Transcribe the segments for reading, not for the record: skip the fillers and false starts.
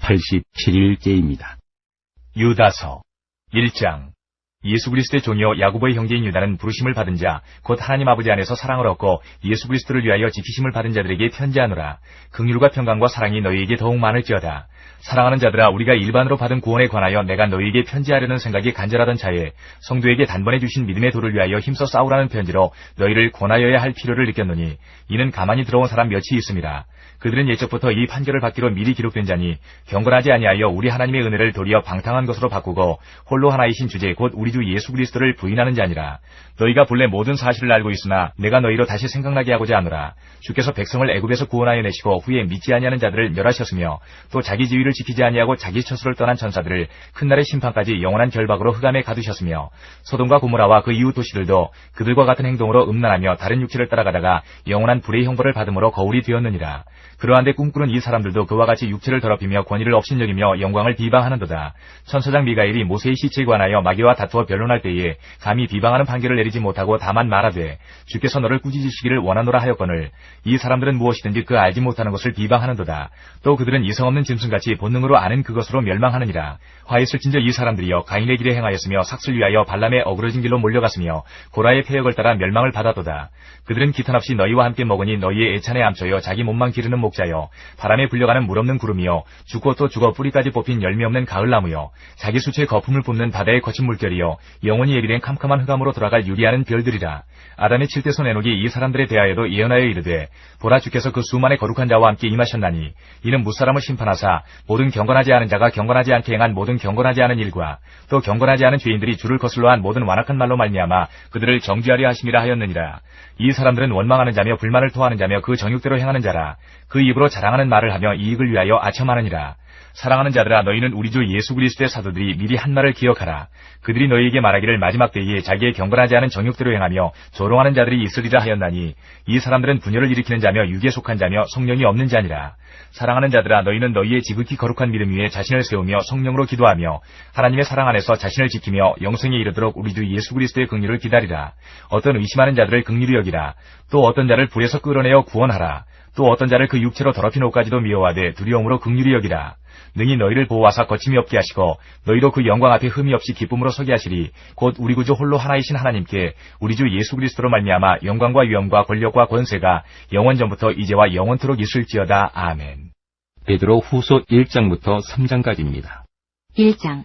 87일째입니다. 유다서 1장. 예수 그리스도의 종이요 야고보의 형제인 유다는 부르심을 받은 자 곧 하나님 아버지 안에서 사랑을 얻고 예수 그리스도를 위하여 지키심을 받은 자들에게 편지하노라. 긍휼과 평강과 사랑이 너희에게 더욱 많을지어다. 사랑하는 자들아, 우리가 일반으로 받은 구원에 관하여 내가 너희에게 편지하려는 생각이 간절하던 차에 성도에게 단번에 주신 믿음의 도를 위하여 힘써 싸우라는 편지로 너희를 권하여야 할 필요를 느꼈노니 이는 가만히 들어온 사람 몇이 있음이라. 그들은 예적부터 이 판결을 받기로 미리 기록된 자니 경건하지 아니하여 우리 하나님의 은혜를 도리어 방탕한 것으로 바꾸고 홀로 하나이신 주제 곧 우리 주 예수 그리스도를 부인하는 자니라. 너희가 본래 모든 사실을 알고 있으나 내가 너희로 다시 생각나게 하고자 하노라. 주께서 백성을 애굽에서 구원하여 내시고 후에 믿지 아니하는 자들을 멸하셨으며 또 자기 지위를 지키지 아니하고 자기 처소를 떠난 천사들을 큰 날의 심판까지 영원한 결박으로 흑암에 가두셨으며 소돔과 고모라와 그 이웃 도시들도 그들과 같은 행동으로 음란하며 다른 육체를 따라가다가 영원한 불의 형벌을 받음으로 거울이 되었느니라. 그러한데 꿈꾸는 이 사람들도 그와 같이 육체를 더럽히며 권위를 업신여기며 영광을 비방하는도다. 천사장 미가엘이 모세의 시체에 관하여 마귀와 다투어 변론할 때에 감히 비방하는 판결을 내리지 못하고 다만 말하되 주께서 너를 꾸짖으시기를 원하노라 하였거늘 이 사람들은 무엇이든지 그 알지 못하는 것을 비방하는도다. 또 그들은 이성 없는 짐승같이 본능으로 아는 그것으로 멸망하느니라. 화했을진저 이 사람들이여 가인의 길에 행하였으며 삭슬 위하여 발람의 어그러진 길로 몰려갔으며 고라의 패역을 따라 멸망을 받았도다. 그들은 기탄없이 너희와 함께 먹으니 너희의 애찬에 암초여 자기 몸만 기르는 목자여 바람에 불려가는 물 없는 구름이여 죽고 또 죽어 뿌리까지 뽑힌 열매 없는 가을나무여 자기 수초에 거품을 뿜는 바다의 거친 물결이여 영원히 예비된 캄캄한 흑암으로 돌아갈 유리하는 별들이라. 아담의 7대 손 에녹이 이 사람들에 대하여도 예언하여 이르되 보라 주께서 그 수만의 거룩한 자와 함께 임하셨나니 이는 무사람을 심판하사 모든 경건하지 않은 자가 경건하지 않게 행한 모든 경건하지 않은 일과 또 경건하지 않은 죄인들이 주를 거슬러 한 모든 완악한 말로 말미암아 그들을 정죄하려 하심이라 하였느니라. 이 사람들은 원망하는 자며 불만을 토하는 자며 그 정욕대로 행하는 자라. 그 입으로 자랑하는 말을 하며 이익을 위하여 아첨하느니라. 사랑하는 자들아, 너희는 우리 주 예수 그리스도의 사도들이 미리 한 말을 기억하라. 그들이 너희에게 말하기를 마지막 때에 자기의 경건하지 않은 정욕대로 행하며 조롱하는 자들이 있으리라 하였나니 이 사람들은 분열을 일으키는 자며 육에 속한 자며 성령이 없는 자니라. 사랑하는 자들아, 너희는 너희의 지극히 거룩한 믿음 위에 자신을 세우며 성령으로 기도하며 하나님의 사랑 안에서 자신을 지키며 영생에 이르도록 우리 주 예수 그리스도의 긍휼을 기다리라. 어떤 의심하는 자들을 긍휼히 여기라. 또 어떤 자를 불에서 끌어내어 구원하라. 또 어떤 자를 그 육체로 더럽힌 옷까지도 미워하되 두려움으로 긍휼히 여기라. 능히 너희를 보호하사 거침이 없게 하시고 너희로 그 영광 앞에 흠이 없이 기쁨으로 서게 하시리. 곧 우리 구주 홀로 하나이신 하나님께 우리 주 예수 그리스도로 말미암아 영광과 위엄과 권력과 권세가 영원전부터 이제와 영원토록 있을지어다. 아멘. 베드로 후서 1장부터 3장까지입니다. 1장.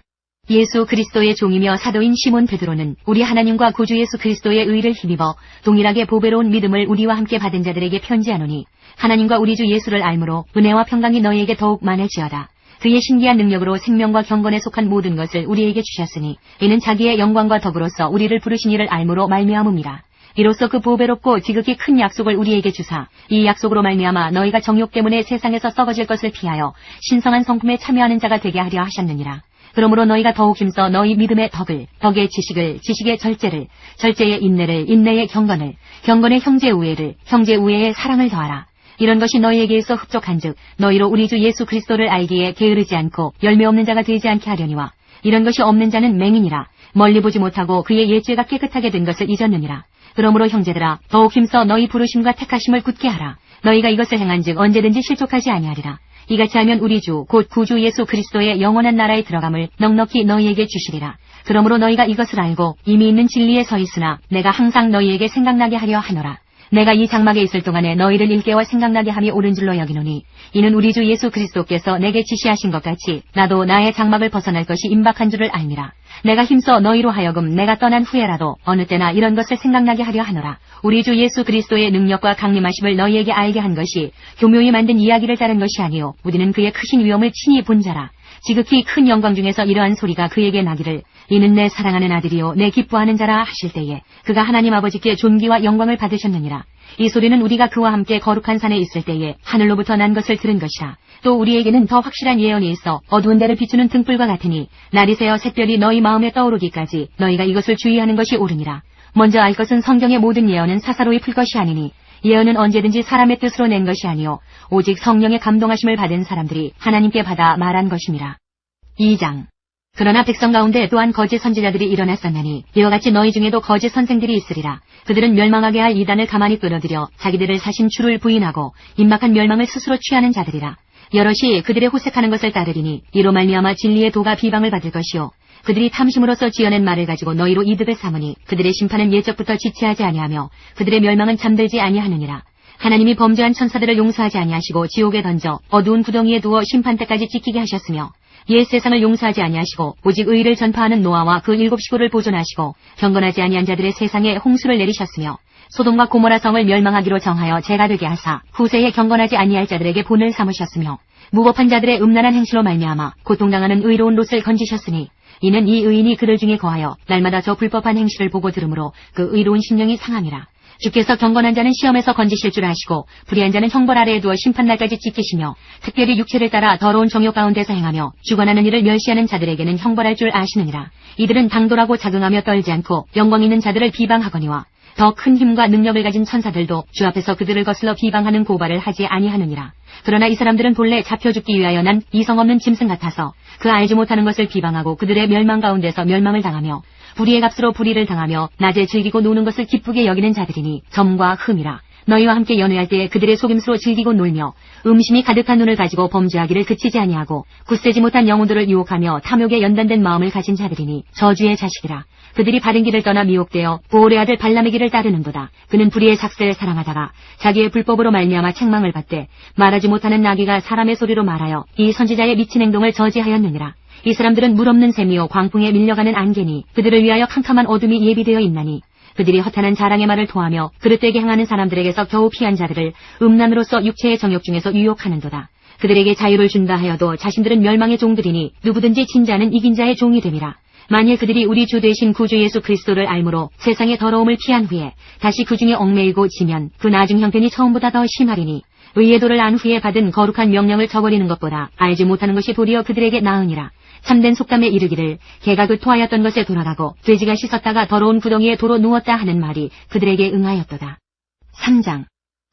예수 그리스도의 종이며 사도인 시몬 베드로는 우리 하나님과 구주 예수 그리스도의 의를 힘입어 동일하게 보배로운 믿음을 우리와 함께 받은 자들에게 편지하노니 하나님과 우리 주 예수를 알므로 은혜와 평강이 너희에게 더욱 많을지어다. 그의 신기한 능력으로 생명과 경건에 속한 모든 것을 우리에게 주셨으니 이는 자기의 영광과 더불어서 우리를 부르신 이를 알므로 말미암음이라. 이로써 그 보배롭고 지극히 큰 약속을 우리에게 주사 이 약속으로 말미암아 너희가 정욕 때문에 세상에서 썩어질 것을 피하여 신성한 성품에 참여하는 자가 되게 하려 하셨느니라. 그러므로 너희가 더욱 힘써 너희 믿음의 덕을, 덕의 지식을, 지식의 절제를, 절제의 인내를, 인내의 경건을, 경건의 형제 우애를, 형제 우애의 사랑을 더하라. 이런 것이 너희에게 있어 흡족한즉 너희로 우리 주 예수 그리스도를 알기에 게으르지 않고 열매 없는 자가 되지 않게 하려니와 이런 것이 없는 자는 맹인이라. 멀리 보지 못하고 그의 옛죄가 깨끗하게 된 것을 잊었느니라. 그러므로 형제들아, 더욱 힘써 너희 부르심과 택하심을 굳게 하라. 너희가 이것을 행한즉 언제든지 실족하지 아니하리라. 이같이 하면 우리 주 곧 구주 예수 그리스도의 영원한 나라에 들어감을 넉넉히 너희에게 주시리라. 그러므로 너희가 이것을 알고 이미 있는 진리에 서 있으나 내가 항상 너희에게 생각나게 하려 하노라. 내가 이 장막에 있을 동안에 너희를 일깨워 생각나게 함이 옳은 줄로 여기노니 이는 우리 주 예수 그리스도께서 내게 지시하신 것 같이 나도 나의 장막을 벗어날 것이 임박한 줄을 알미라. 내가 힘써 너희로 하여금 내가 떠난 후에라도 어느 때나 이런 것을 생각나게 하려 하노라. 우리 주 예수 그리스도의 능력과 강림하심을 너희에게 알게 한 것이 교묘히 만든 이야기를 따른 것이 아니요 우리는 그의 크신 위엄을 친히 본 자라. 지극히 큰 영광 중에서 이러한 소리가 그에게 나기를 이는 내 사랑하는 아들이요 내 기뻐하는 자라 하실 때에 그가 하나님 아버지께 존귀와 영광을 받으셨느니라. 이 소리는 우리가 그와 함께 거룩한 산에 있을 때에 하늘로부터 난 것을 들은 것이라. 또 우리에게는 더 확실한 예언이 있어 어두운 데를 비추는 등불과 같으니 날이 새어 샛별이 너희 마음에 떠오르기까지 너희가 이것을 주의하는 것이 옳으니라. 먼저 알 것은 성경의 모든 예언은 사사로이 풀 것이 아니니 예언은 언제든지 사람의 뜻으로 낸 것이 아니요 오직 성령의 감동하심을 받은 사람들이 하나님께 받아 말한 것임이라. 2장. 그러나 백성 가운데 또한 거짓 선지자들이 일어났었나니 이와 같이 너희 중에도 거짓 선생들이 있으리라. 그들은 멸망하게 할 이단을 가만히 끌어들여 자기들을 사신 주를 부인하고 임박한 멸망을 스스로 취하는 자들이라. 여럿이 그들의 호색하는 것을 따르리니 이로 말미암아 진리의 도가 비방을 받을 것이요 그들이 탐심으로써 지어낸 말을 가지고 너희로 이득을 삼으니 그들의 심판은 예적부터 지체하지 아니하며 그들의 멸망은 잠들지 아니하느니라. 하나님이 범죄한 천사들을 용서하지 아니하시고 지옥에 던져 어두운 구덩이에 두어 심판 때까지 지키게 하셨으며 옛 세상을 용서하지 아니하시고 오직 의를 전파하는 노아와 그 7 식구를 보존하시고 경건하지 아니한 자들의 세상에 홍수를 내리셨으며 소돔과 고모라 성을 멸망하기로 정하여 죄가 되게 하사 후세에 경건하지 아니할 자들에게 본을 삼으셨으며 무법한 자들의 음란한 행실로 말미암아 고통당하는 의로운 롯을 건지셨으니 이는 이 의인이 그들 중에 거하여 날마다 저 불법한 행실을 보고 들으므로 그 의로운 심령이 상함이라. 주께서 경건한 자는 시험에서 건지실 줄 아시고 불의한 자는 형벌 아래에 두어 심판날까지 지키시며 특별히 육체를 따라 더러운 정욕 가운데서 행하며 주관하는 일을 멸시하는 자들에게는 형벌할 줄 아시느니라. 이들은 당돌하고 자긍하며 떨지 않고 영광 있는 자들을 비방하거니와 더 큰 힘과 능력을 가진 천사들도 주 앞에서 그들을 거슬러 비방하는 고발을 하지 아니하느니라. 그러나 이 사람들은 본래 잡혀 죽기 위하여 난 이성 없는 짐승 같아서 그 알지 못하는 것을 비방하고 그들의 멸망 가운데서 멸망을 당하며 불의의 값으로 불의를 당하며 낮에 즐기고 노는 것을 기쁘게 여기는 자들이니 점과 흠이라. 너희와 함께 연회할 때에 그들의 속임수로 즐기고 놀며 음심이 가득한 눈을 가지고 범죄하기를 그치지 아니하고 굳세지 못한 영혼들을 유혹하며 탐욕에 연단된 마음을 가진 자들이니 저주의 자식이라. 그들이 바른 길을 떠나 미혹되어 보올의 아들 발람의 길을 따르는도다. 그는 불의의 삭세를 사랑하다가 자기의 불법으로 말미암아 책망을 받되 말하지 못하는 나귀가 사람의 소리로 말하여 이 선지자의 미친 행동을 저지하였느니라. 이 사람들은 물 없는 샘이요 광풍에 밀려가는 안개니 그들을 위하여 캄캄한 어둠이 예비되어 있나니 그들이 허탄한 자랑의 말을 토하며 그릇되게 행하는 사람들에게서 겨우 피한 자들을 음란으로서 육체의 정욕 중에서 유혹하는도다. 그들에게 자유를 준다 하여도 자신들은 멸망의 종들이니 누구든지 진 자는 이긴 자의 종이 됨이라. 만일 그들이 우리 주 되신 구주 예수 그리스도를 알므로 세상의 더러움을 피한 후에 다시 그 중에 얽매이고 지면 그 나중 형편이 처음보다 더 심하리니 의의 도를 안 후에 받은 거룩한 명령을 저버리는 것보다 알지 못하는 것이 도리어 그들에게 나으니라. 참된 속담에 이르기를 개가 그 토하였던 것에 돌아가고 돼지가 씻었다가 더러운 구덩이에 도로 누웠다 하는 말이 그들에게 응하였도다. 3장.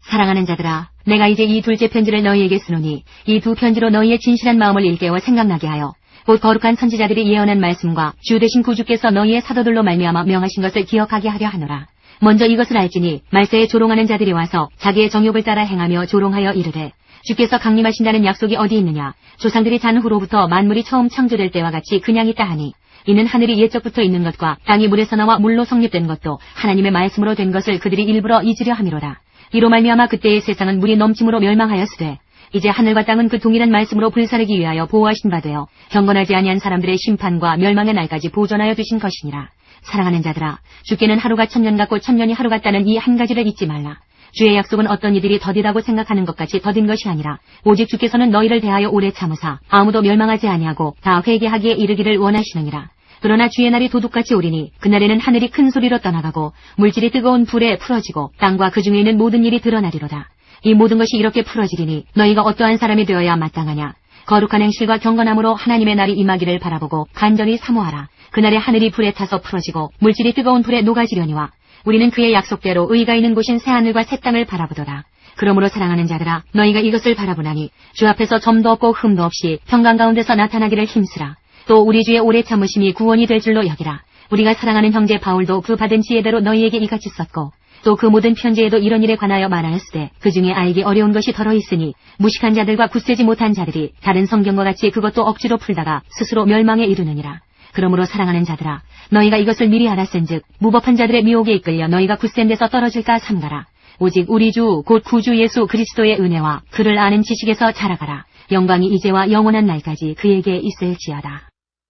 사랑하는 자들아, 내가 이제 이 둘째 편지를 너희에게 쓰노니 이 두 편지로 너희의 진실한 마음을 일깨워 생각나게 하여 곧 거룩한 선지자들이 예언한 말씀과 주 되신 구주께서 너희의 사도들로 말미암아 명하신 것을 기억하게 하려 하노라. 먼저 이것을 알지니 말세에 조롱하는 자들이 와서 자기의 정욕을 따라 행하며 조롱하여 이르되 주께서 강림하신다는 약속이 어디 있느냐. 조상들이 잔 후로부터 만물이 처음 창조될 때와 같이 그냥 있다 하니 이는 하늘이 옛적부터 있는 것과 땅이 물에서 나와 물로 성립된 것도 하나님의 말씀으로 된 것을 그들이 일부러 잊으려 함이로라. 이로 말미암아 그때의 세상은 물이 넘침으로 멸망하였으되 이제 하늘과 땅은 그 동일한 말씀으로 불사르기 위하여 보호하신 바 되어 경건하지 아니한 사람들의 심판과 멸망의 날까지 보존하여 두신 것이니라. 사랑하는 자들아, 주께는 하루가 1000년 같고 1000년이 하루 같다는 이 한 가지를 잊지 말라. 주의 약속은 어떤 이들이 더디다고 생각하는 것 같이 더딘 것이 아니라 오직 주께서는 너희를 대하여 오래 참으사 아무도 멸망하지 아니하고 다 회개하기에 이르기를 원하시느니라. 그러나 주의 날이 도둑같이 오리니 그날에는 하늘이 큰 소리로 떠나가고 물질이 뜨거운 불에 풀어지고 땅과 그 중에 있는 모든 일이 드러나리로다. 이 모든 것이 이렇게 풀어지리니 너희가 어떠한 사람이 되어야 마땅하냐. 거룩한 행실과 경건함으로 하나님의 날이 임하기를 바라보고 간절히 사모하라. 그날에 하늘이 불에 타서 풀어지고 물질이 뜨거운 불에 녹아지려니와 우리는 그의 약속대로 의가 있는 곳인 새하늘과 새 땅을 바라보도다. 그러므로 사랑하는 자들아, 너희가 이것을 바라보나니 주 앞에서 점도 없고 흠도 없이 평강 가운데서 나타나기를 힘쓰라. 또 우리 주의 오래 참으심이 구원이 될 줄로 여기라. 우리가 사랑하는 형제 바울도 그 받은 지혜대로 너희에게 이같이 썼고 또 그 모든 편지에도 이런 일에 관하여 말하였으되 그 중에 알기 어려운 것이 더러 있으니 무식한 자들과 굳세지 못한 자들이 다른 성경과 같이 그것도 억지로 풀다가 스스로 멸망에 이르느니라. 그러므로 사랑하는 자들아, 너희가 이것을 미리 알았은즉 무법한 자들의 미혹에 이끌려 너희가 굳센 데서 떨어질까 삼가라. 오직 우리 주 곧 구주 예수 그리스도의 은혜와 그를 아는 지식에서 자라가라. 영광이 이제와 영원한 날까지 그에게 있을지어다.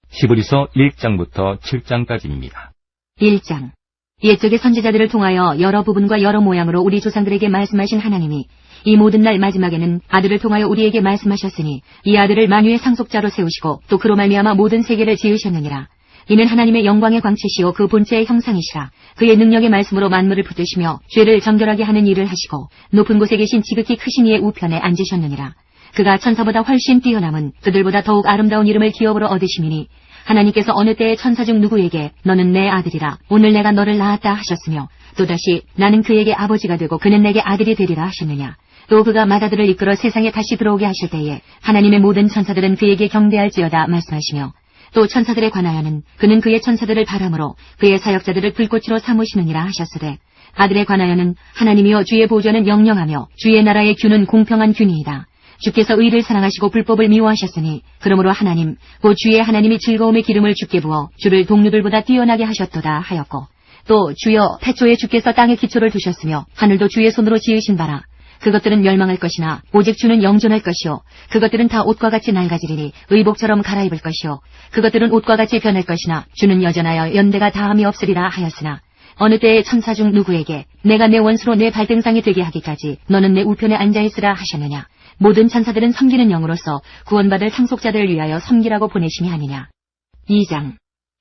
히브리서 1장부터 7장까지입니다. 1장. 옛적의 선지자들을 통하여 여러 부분과 여러 모양으로 우리 조상들에게 말씀하신 하나님이 이 모든 날 마지막에는 아들을 통하여 우리에게 말씀하셨으니 이 아들을 만유의 상속자로 세우시고 또 그로 말미암아 모든 세계를 지으셨느니라. 이는 하나님의 영광의 광채시요 그 본체의 형상이시라. 그의 능력의 말씀으로 만물을 붙드시며 죄를 정결하게 하는 일을 하시고 높은 곳에 계신 지극히 크신 이의 우편에 앉으셨느니라. 그가 천사보다 훨씬 뛰어남은 그들보다 더욱 아름다운 이름을 기업으로 얻으심이니 하나님께서 어느 때에 천사 중 누구에게 너는 내 아들이라 오늘 내가 너를 낳았다 하셨으며 또다시 나는 그에게 아버지가 되고 그는 내게 아들이 되리라 하셨느냐. 또 그가 마다들을 이끌어 세상에 다시 들어오게 하실 때에 하나님의 모든 천사들은 그에게 경배할지어다 말씀하시며 또 천사들에 관하여는 그는 그의 천사들을 바람으로 그의 사역자들을 불꽃으로 삼으시느니라 하셨으되 아들에 관하여는 하나님이여 주의 보좌는 영영하며 주의 나라의 균은 공평한 균이이다. 주께서 의를 사랑하시고 불법을 미워하셨으니 그러므로 하나님 곧 주의 하나님이 즐거움의 기름을 주께 부어 주를 동료들보다 뛰어나게 하셨도다 하였고 또 주여 태초에 주께서 땅에 기초를 두셨으며 하늘도 주의 손으로 지으신 바라 그것들은 멸망할 것이나 오직 주는 영존할 것이요 그것들은 다 옷과 같이 낡아지리니 의복처럼 갈아입을 것이요 그것들은 옷과 같이 변할 것이나 주는 여전하여 연대가 다함이 없으리라 하였으나 어느 때에 천사 중 누구에게 내가 내 원수로 내 발등상이 되게 하기까지 너는 내 우편에 앉아있으라 하셨느냐 모든 천사들은 섬기는 영으로서 구원받을 상속자들을 위하여 섬기라고 보내심이 아니냐. 2장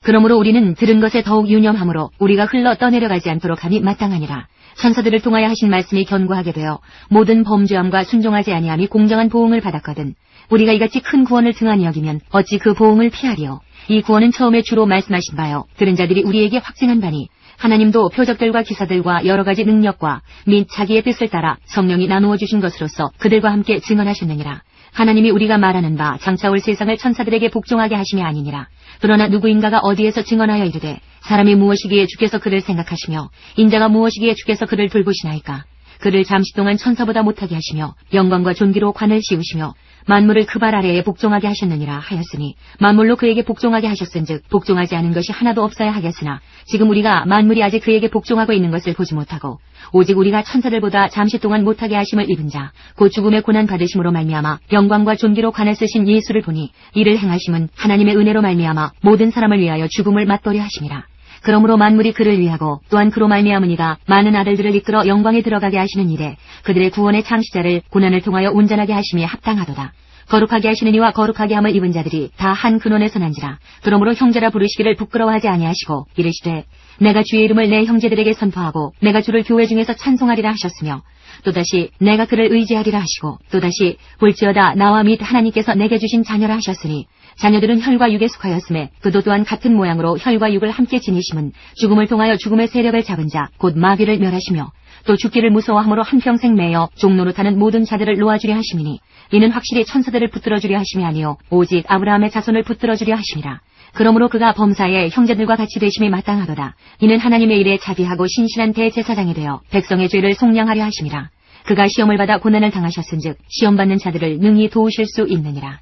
그러므로 우리는 들은 것에 더욱 유념하므로 우리가 흘러 떠내려가지 않도록 함이 마땅하니라. 천사들을 통하여 하신 말씀이 견고하게 되어 모든 범죄함과 순종하지 아니함이 공정한 보응을 받았거든. 우리가 이같이 큰 구원을 등한히 여기면 어찌 그 보응을 피하리요. 이 구원은 처음에 주로 말씀하신 바요 들은 자들이 우리에게 확증한 바니 하나님도 표적들과 기사들과 여러 가지 능력과 및 자기의 뜻을 따라 성령이 나누어 주신 것으로서 그들과 함께 증언하셨느니라. 하나님이 우리가 말하는 바 장차 올 세상을 천사들에게 복종하게 하심이 아니니라. 그러나 누구인가가 어디에서 증언하여 이르되 사람이 무엇이기에 주께서 그를 생각하시며 인자가 무엇이기에 주께서 그를 돌보시나이까. 그를 잠시 동안 천사보다 못하게 하시며 영광과 존귀로 관을 씌우시며 만물을 그 발 아래에 복종하게 하셨느니라 하였으니 만물로 그에게 복종하게 하셨은즉 복종하지 않은 것이 하나도 없어야 하겠으나 지금 우리가 만물이 아직 그에게 복종하고 있는 것을 보지 못하고 오직 우리가 천사들보다 잠시 동안 못하게 하심을 입은 자 곧 죽음의 고난 받으심으로 말미암아 영광과 존귀로 관을 쓰신 예수를 보니 이를 행하심은 하나님의 은혜로 말미암아 모든 사람을 위하여 죽음을 맛보려 하심이라. 그러므로 만물이 그를 위하고 또한 그로 말미암으니가 많은 아들들을 이끌어 영광에 들어가게 하시는 일에 그들의 구원의 창시자를 고난을 통하여 온전하게 하심이 합당하도다. 거룩하게 하시는 이와 거룩하게 함을 입은 자들이 다 한 근원에서 난지라. 그러므로 형제라 부르시기를 부끄러워하지 아니하시고 이르시되 내가 주의 이름을 내 형제들에게 선포하고 내가 주를 교회 중에서 찬송하리라 하셨으며 또다시 내가 그를 의지하리라 하시고 또다시 볼지어다 나와 및 하나님께서 내게 주신 자녀라 하셨으니 자녀들은 혈과 육에 속하였음에 그도 또한 같은 모양으로 혈과 육을 함께 지니심은 죽음을 통하여 죽음의 세력을 잡은 자 곧 마귀를 멸하시며 또 죽기를 무서워함으로 한평생 매여 종로로 타는 모든 자들을 놓아주려 하심이니 이는 확실히 천사들을 붙들어주려 하심이 아니요 오직 아브라함의 자손을 붙들어주려 하심이라. 그러므로 그가 범사에 형제들과 같이 되심이 마땅하도다. 이는 하나님의 일에 자비하고 신실한 대제사장이 되어 백성의 죄를 속량하려 하심이라. 그가 시험을 받아 고난을 당하셨은즉 시험받는 자들을 능히 도우실 수 있느니라.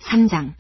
3장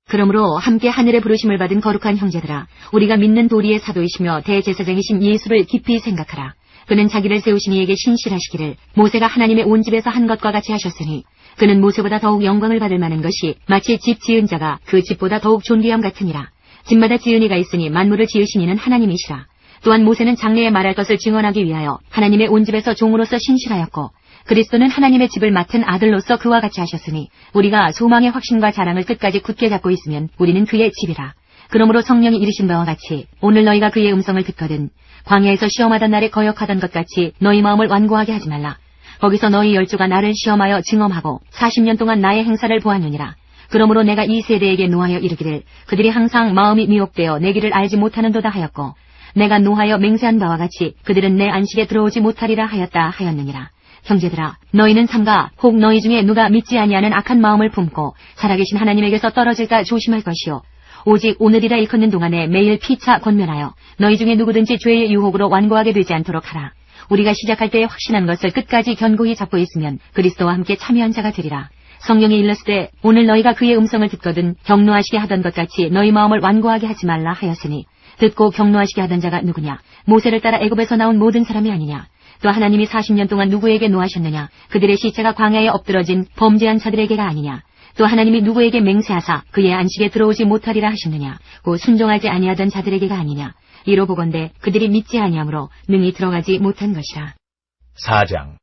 그러므로 함께 하늘의 부르심을 받은 거룩한 형제들아 우리가 믿는 도리의 사도이시며 대제사장이신 예수를 깊이 생각하라. 그는 자기를 세우신 이에게 신실하시기를 모세가 하나님의 온 집에서 한 것과 같이 하셨으니 그는 모세보다 더욱 영광을 받을 만한 것이 마치 집 지은 자가 그 집보다 더욱 존귀함 같으니라. 집마다 지은 이가 있으니 만물을 지으신 이는 하나님이시라. 또한 모세는 장래에 말할 것을 증언하기 위하여 하나님의 온 집에서 종으로서 신실하였고 그리스도는 하나님의 집을 맡은 아들로서 그와 같이 하셨으니 우리가 소망의 확신과 자랑을 끝까지 굳게 잡고 있으면 우리는 그의 집이라. 그러므로 성령이 이르신 바와 같이 오늘 너희가 그의 음성을 듣거든 광야에서 시험하던 날에 거역하던 것 같이 너희 마음을 완고하게 하지 말라. 거기서 너희 열조가 나를 시험하여 증험하고 40년 동안 나의 행사를 보았느니라. 그러므로 내가 이 세대에게 노하여 이르기를 그들이 항상 마음이 미혹되어 내 길을 알지 못하는도다 하였고 내가 노하여 맹세한 바와 같이 그들은 내 안식에 들어오지 못하리라 하였다 하였느니라. 형제들아 너희는 삼가 혹 너희 중에 누가 믿지 아니하는 악한 마음을 품고 살아계신 하나님에게서 떨어질까 조심할 것이요 오직 오늘이라 일컫는 동안에 매일 피차 권면하여 너희 중에 누구든지 죄의 유혹으로 완고하게 되지 않도록 하라. 우리가 시작할 때에 확신한 것을 끝까지 견고히 잡고 있으면 그리스도와 함께 참여한 자가 되리라. 성령이 일렀으되 오늘 너희가 그의 음성을 듣거든 경노하시게 하던 것 같이 너희 마음을 완고하게 하지 말라 하였으니 듣고 경노하시게 하던 자가 누구냐? 모세를 따라 애굽에서 나온 모든 사람이 아니냐? 또 하나님이 40년 동안 누구에게 노하셨느냐? 그들의 시체가 광야에 엎드러진 범죄한 자들에게가 아니냐? 또 하나님이 누구에게 맹세하사 그의 안식에 들어오지 못하리라 하셨느냐? 곧 순종하지 아니하던 자들에게가 아니냐? 이로 보건대 그들이 믿지 아니하므로 능히 들어가지 못한 것이라. 4장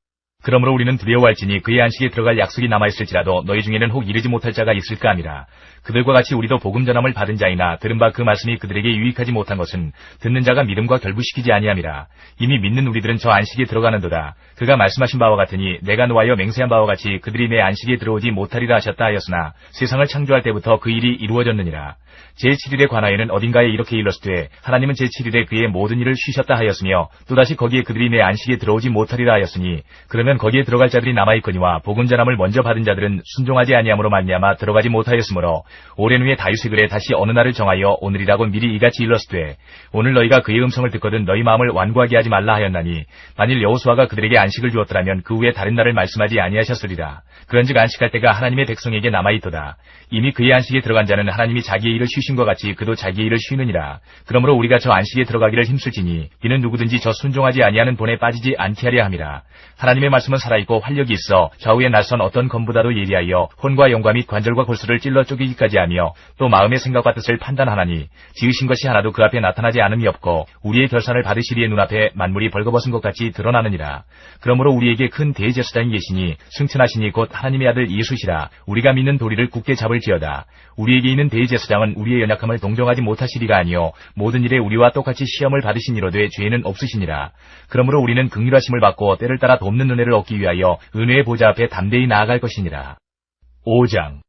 그러므로 우리는 두려워할지니 그의 안식에 들어갈 약속이 남아있을지라도 너희 중에는 혹 이르지 못할 자가 있을까 함이라. 그들과 같이 우리도 복음 전함을 받은 자이나 들은 바 그 말씀이 그들에게 유익하지 못한 것은 듣는 자가 믿음과 결부시키지 아니함이라. 이미 믿는 우리들은 저 안식에 들어가는도다. 그가 말씀하신 바와 같으니 내가 노하여 맹세한 바와 같이 그들이 내 안식에 들어오지 못하리라 하셨다 하였으나 세상을 창조할 때부터 그 일이 이루어졌느니라. 제7일에 관하여는 어딘가에 이렇게 일렀으되 하나님은 제7일에 그의 모든 일을 쉬셨다 하였으며 또다시 거기에 그들이 내 안식에 들어오지 못하리라 하였으니 그러면 그러면 거기에 들어갈 자들이 남아있거니와 복음 전함을 먼저 받은 자들은 순종하지 아니함으로 말미암아 들어가지 못하였으므로 오랜 후에 다윗의 글에 다시 어느 날을 정하여 오늘이라고 미리 이같이 일렀으되 오늘 너희가 그의 음성을 듣거든 너희 마음을 완고하게 하지 말라 하였나니 만일 여호수아가 그들에게 안식을 주었더라면 그 후에 다른 날을 말씀하지 아니하셨으리라. 그런즉 안식할 때가 하나님의 백성에게 남아있도다. 이미 그의 안식에 들어간 자는 하나님이 자기의 일을 쉬신 것 같이 그도 자기의 일을 쉬느니라. 그러므로 우리가 저 안식에 들어가기를 힘쓸지니 이는 누구든지 저 순종하지 아니하는 본에 빠지지 않게 하려 함이라. 하나님의 말씀은 살아있고 활력이 있어 좌우에 날선 어떤 검보다도 예리하여 혼과 영과 및 관절과 골수를 찔러 쪼개기까지 하며 또 마음의 생각과 뜻을 판단하나니 지으신 것이 하나도 그 앞에 나타나지 않음이 없고 우리의 결산을 받으시리의 눈앞에 만물이 벌거벗은 것 같이 드러나느니라. 그러므로 우리에게 큰 대제사장이 계시니 승천하시니 곧 하나님의 아들 예수시라. 우리가 믿는 도리를 굳게 잡을지어다. 우리에게 있는 대제사장은 우리의 연약함을 동정하지 못하시리가 아니요 모든 일에 우리와 똑같이 시험을 받으시니로되 죄는 없으시니라. 그러므로 우리는 긍휼하심을 받고 때를 따라 돕는 은혜를 얻기 위하여 은혜의 보좌 앞에 담대히 나아갈 것이니라. 5장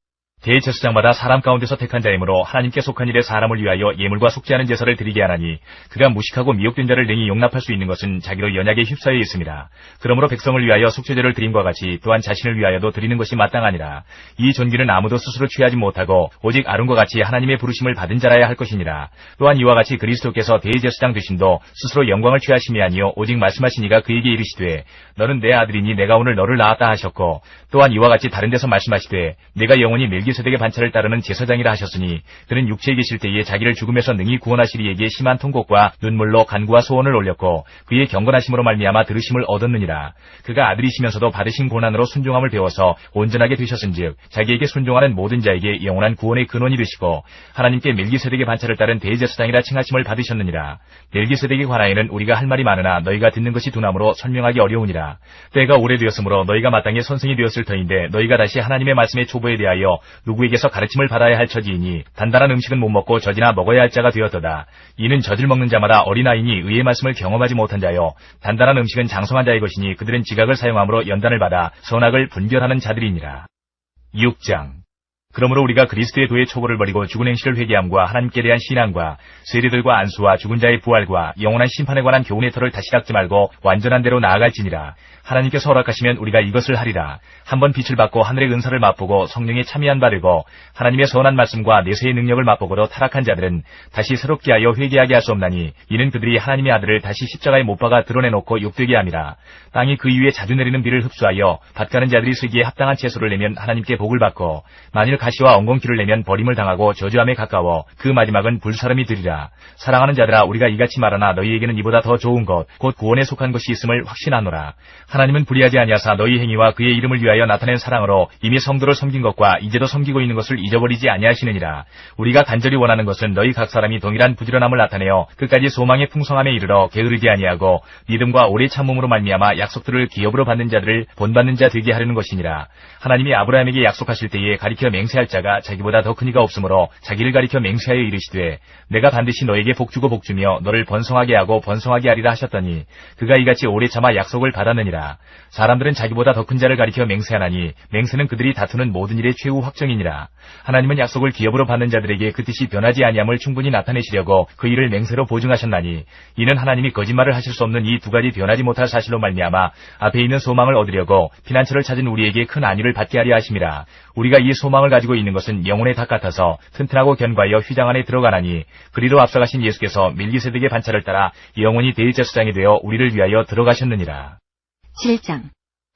대제사장마다 사람 가운데서 택한 자이므로 하나님께 속한 일에 사람을 위하여 예물과 속죄하는 제사를 드리게 하나니 그가 무식하고 미혹된 자를 능히 용납할 수 있는 것은 자기로 연약에 휩싸여 있습니다. 그러므로 백성을 위하여 속죄제를 드림과 같이 또한 자신을 위하여도 드리는 것이 마땅하니라. 이 존귀는 아무도 스스로 취하지 못하고 오직 아론과 같이 하나님의 부르심을 받은 자라야 할 것이니라. 또한 이와 같이 그리스도께서 대제사장 되심도 스스로 영광을 취하심이 아니요 오직 말씀하시니가 그에게 이르시되 너는 내 아들이니 내가 오늘 너를 낳았다 하셨고 또한 이와 같이 다른 데서 말씀하시되 내가 영원히 멜기세덱의 반차를 따르는 제사장이라 하셨으니 그는 육체에 계실 때에 자기를 죽음에서 능히 구원하시리에게 심한 통곡과 눈물로 간구와 소원을 올렸고 그의 경건하심으로 말미암아 들으심을 얻었느니라. 그가 아들이시면서도 받으신 고난으로 순종함을 배워서 온전하게 되셨은즉 자기에게 순종하는 모든 자에게 영원한 구원의 근원이 되시고 하나님께 멜기세덱의 반차를 따른 대제사장이라 칭하심을 받으셨느니라. 멜기세덱에 관하여는 우리가 할 말이 많으나 너희가 듣는 것이 둔함으로 설명하기 어려우니라. 때가 오래되었으므로 너희가 마땅히 선생이 되었을 터인데 너희가 다시 하나님의 말씀의 초보에 대하여 누구에게서 가르침을 받아야 할 처지이니 단단한 음식은 못 먹고 젖이나 먹어야 할 자가 되었도다. 이는 젖을 먹는 자마다 어린아이니 의의 말씀을 경험하지 못한 자요 단단한 음식은 장성한 자의 것이니 그들은 지각을 사용함으로 연단을 받아 선악을 분별하는 자들이니라. 6장 그러므로 우리가 그리스도의 도의 초보를 버리고 죽은 행실을 회개함과 하나님께 대한 신앙과 세리들과 안수와 죽은 자의 부활과 영원한 심판에 관한 교훈의 터를 다시 닦지 말고 완전한 대로 나아갈지니라. 하나님께서 허락하시면 우리가 이것을 하리라. 한번 빛을 받고 하늘의 은사를 맛보고 성령에 참여한 바 되고 하나님의 선한 말씀과 내세의 능력을 맛보고도 타락한 자들은 다시 새롭게 하여 회개하게 할 수 없나니 이는 그들이 하나님의 아들을 다시 십자가에 못 박아 드러내놓고 욕되게 함이라. 땅이 그 위에 자주 내리는 비를 흡수하여 밭가는 자들이 쓰기에 합당한 채소를 내면 하나님께 복을 받고 만일 가시와 엉겅퀴를 내면 버림을 당하고 저주함에 가까워 그 마지막은 불사름이 되리라. 사랑하는 자들아 우리가 이같이 말하나 너희에게는 이보다 더 좋은 것 곧 구원에 속한 것이 있음을 확신하노라. 하나님은 불의하지 아니하사 너희 행위와 그의 이름을 위하여 나타낸 사랑으로 이미 성도를 섬긴 것과 이제도 섬기고 있는 것을 잊어버리지 아니하시느니라. 우리가 간절히 원하는 것은 너희 각 사람이 동일한 부지런함을 나타내어 끝까지 소망의 풍성함에 이르러 게으르지 아니하고 믿음과 오래 참음으로 말미암아 약속들을 기업으로 받는 자들을 본받는 자 되게 하려는 것이니라. 하나님이 아브라함에게 약속하실 때에 가리켜 맹세할 자가 자기보다 더 큰 이가 없으므로 자기를 가리켜 맹세하여 이르시되 내가 반드시 너에게 복주고 복주며 너를 번성하게 하고 번성하게 하리라 하셨더니 그가 이같이 오래 참아 약속을 받았느니라. 사람들은 자기보다 더 큰 자를 가리켜 맹세하나니 맹세는 그들이 다투는 모든 일의 최후 확정이니라. 하나님은 약속을 기업으로 받는 자들에게 그 뜻이 변하지 아니함을 충분히 나타내시려고 그 일을 맹세로 보증하셨나니 이는 하나님이 거짓말을 하실 수 없는 이 두 가지 변하지 못할 사실로 말미암아 앞에 있는 소망을 얻으려고 피난처를 찾은 우리에게 큰 안위를 받게 하려 하심이라. 우리가 이 소망을 가지고 있는 것은 영혼의 닭 같아서 튼튼하고 견고하여 휘장 안에 들어가나니 그리로 앞서가신 예수께서 멜기세덱의 반차를 따라 영원히 대제사장이 되어 우리를 위하여 들어가셨느니라. 7장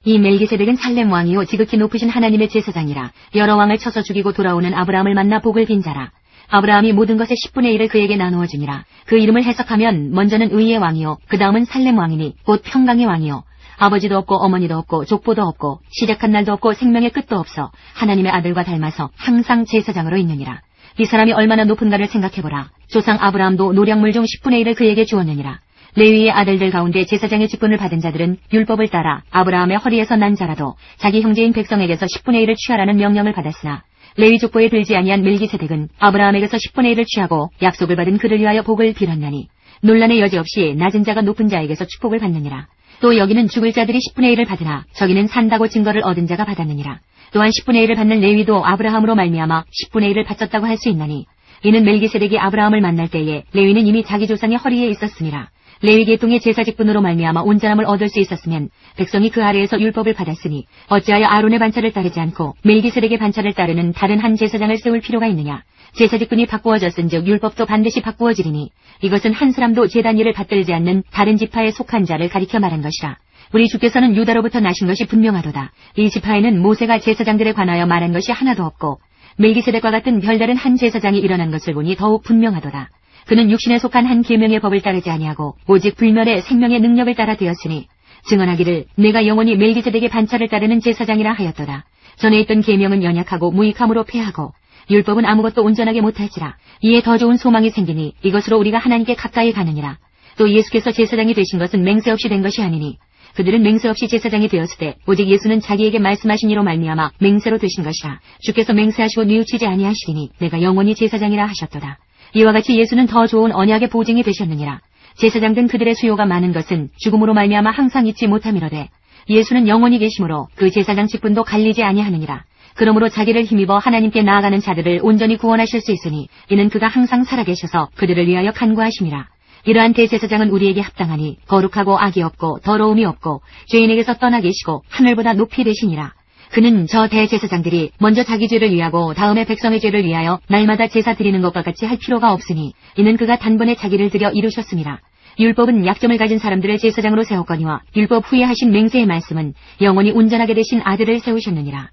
이 멜기세덱은 살렘 왕이요 지극히 높으신 하나님의 제사장이라. 여러 왕을 쳐서 죽이고 돌아오는 아브라함을 만나 복을 빈 자라. 아브라함이 모든 것의 10분의 1을 그에게 나누어 주니라. 그 이름을 해석하면 먼저는 의의 왕이요 그 다음은 살렘 왕이니 곧 평강의 왕이요 아버지도 없고 어머니도 없고 족보도 없고 시작한 날도 없고 생명의 끝도 없어 하나님의 아들과 닮아서 항상 제사장으로 있느니라. 이 사람이 얼마나 높은가를 생각해보라. 조상 아브라함도 노량물 중 10분의 1을 그에게 주었느니라. 레위의 아들들 가운데 제사장의 직분을 받은 자들은 율법을 따라 아브라함의 허리에서 난 자라도 자기 형제인 백성에게서 10분의 1을 취하라는 명령을 받았으나 레위 족보에 들지 아니한 멜기세덱은 아브라함에게서 10분의 1을 취하고 약속을 받은 그를 위하여 복을 빌었나니 논란의 여지 없이 낮은 자가 높은 자에게서 축복을 받느니라. 또 여기는 죽을 자들이 10분의 1을 받으나 저기는 산다고 증거를 얻은 자가 받았느니라. 또한 10분의 1을 받는 레위도 아브라함으로 말미암아 10분의 1을 바쳤다고 할 수 있나니 이는 멜기세덱이 아브라함을 만날 때에 레위는 이미 자기 조상의 허리에 있었습니다. 레위 계통의 제사 직분으로 말미암아 온전함을 얻을 수 있었으면 백성이 그 아래에서 율법을 받았으니 어찌하여 아론의 반차를 따르지 않고 멜기세덱의 반차를 따르는 다른 한 제사장을 세울 필요가 있느냐. 제사 직분이 바꾸어졌은즉 율법도 반드시 바꾸어지리니 이것은 한 사람도 제단 일을 받들지 않는 다른 지파에 속한 자를 가리켜 말한 것이라. 우리 주께서는 유다로부터 나신 것이 분명하도다. 이 지파에는 모세가 제사장들에 관하여 말한 것이 하나도 없고 멜기세덱과 같은 별다른 한 제사장이 일어난 것을 보니 더욱 분명하도다. 그는 육신에 속한 한 계명의 법을 따르지 아니하고 오직 불멸의 생명의 능력을 따라 되었으니 증언하기를 내가 영원히 멜기세덱의 반차를 따르는 제사장이라 하였도다. 전에 있던 계명은 연약하고 무익함으로 패하고 율법은 아무것도 온전하게 못할지라. 이에 더 좋은 소망이 생기니 이것으로 우리가 하나님께 가까이 가느니라. 또 예수께서 제사장이 되신 것은 맹세 없이 된 것이 아니니 그들은 맹세 없이 제사장이 되었을 때 오직 예수는 자기에게 말씀하신 이로 말미암아 맹세로 되신 것이라. 주께서 맹세하시고 뉘우치지 아니하시리니 내가 영원히 제사장이라 하셨도다. 이와 같이 예수는 더 좋은 언약의 보증이 되셨느니라. 제사장 등 그들의 수요가 많은 것은 죽음으로 말미암아 항상 잊지 못함이로되 예수는 영원히 계심으로 그 제사장 직분도 갈리지 아니하느니라. 그러므로 자기를 힘입어 하나님께 나아가는 자들을 온전히 구원하실 수 있으니 이는 그가 항상 살아계셔서 그들을 위하여 간구하심이라. 이러한 대제사장은 우리에게 합당하니 거룩하고 악이 없고 더러움이 없고 죄인에게서 떠나 계시고 하늘보다 높이 되시니라. 그는 저 대제사장들이 먼저 자기 죄를 위하고 다음에 백성의 죄를 위하여 날마다 제사 드리는 것과 같이 할 필요가 없으니 이는 그가 단번에 자기를 들여 이루셨습니다. 율법은 약점을 가진 사람들을 제사장으로 세웠거니와 율법 후에 하신 맹세의 말씀은 영원히 온전하게 되신 아들을 세우셨느니라.